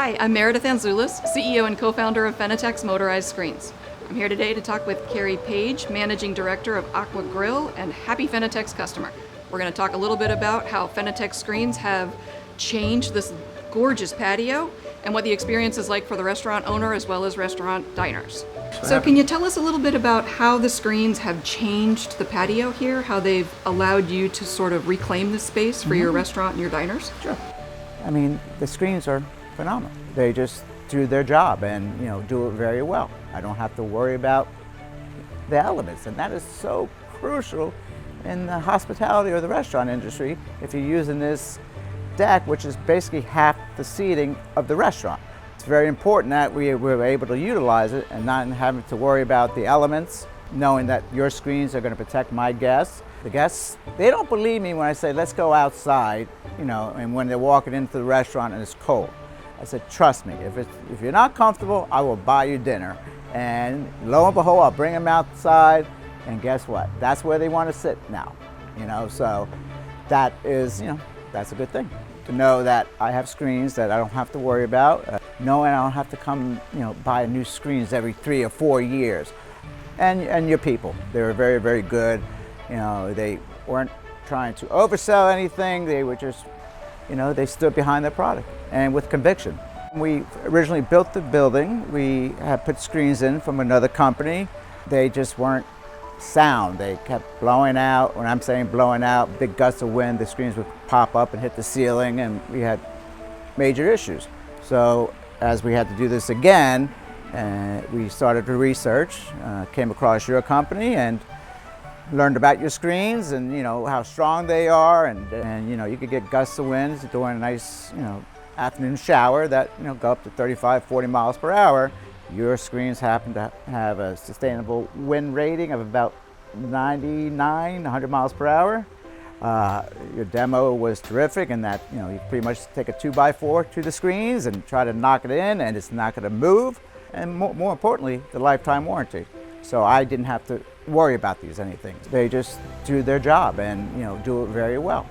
Hi, I'm Meredith Anzulis, CEO and co-founder of Fenetex Motorized Screens. I'm here today to talk with Cary Paige, Managing Director of Aqua Grill and happy Fenetex customer. We're going to talk a little bit about how Fenetex screens have changed this gorgeous patio and what the experience is like for the restaurant owner as well as restaurant diners. So can you tell us a little bit about how the screens have changed the patio here, how they've allowed you to sort of reclaim the space for your restaurant and your diners? Sure. I mean, the screens are phenomenal. They just do their job and, do it very well. I don't have to worry about the elements, and that is so crucial in the hospitality or the restaurant industry if you're using this deck, which is basically half the seating of the restaurant. It's very important that we're able to utilize it and not having to worry about the elements, knowing that your screens are going to protect my guests. The guests, they don't believe me when I say, let's go outside, and when they're walking into the restaurant and it's cold. I said, trust me, if you're not comfortable, I will buy you dinner. And lo and behold, I'll bring them outside, and guess what? That's where they want to sit now, so that is, that's a good thing. To know that I have screens that I don't have to worry about, knowing I don't have to come, buy new screens every 3 or 4 years. And your people, they were very, very good. They weren't trying to oversell anything. They were just, they stood behind their product and with conviction. We originally built the building. We had put screens in from another company. They just weren't sound. They kept blowing out. When I'm saying blowing out, big gusts of wind, the screens would pop up and hit the ceiling, and we had major issues. So as we had to do this again, we started to research, came across your company and learned about your screens and how strong they are, and you could get gusts of winds during a nice afternoon shower that go up to 35, 40 miles per hour. Your screens happen to have a sustainable wind rating of about 99, 100 miles per hour. Your demo was terrific in that you pretty much take a 2x4 to the screens and try to knock it in, and it's not going to move. And more importantly, the lifetime warranty. So I didn't have to worry about anything. They just do their job and do it very well.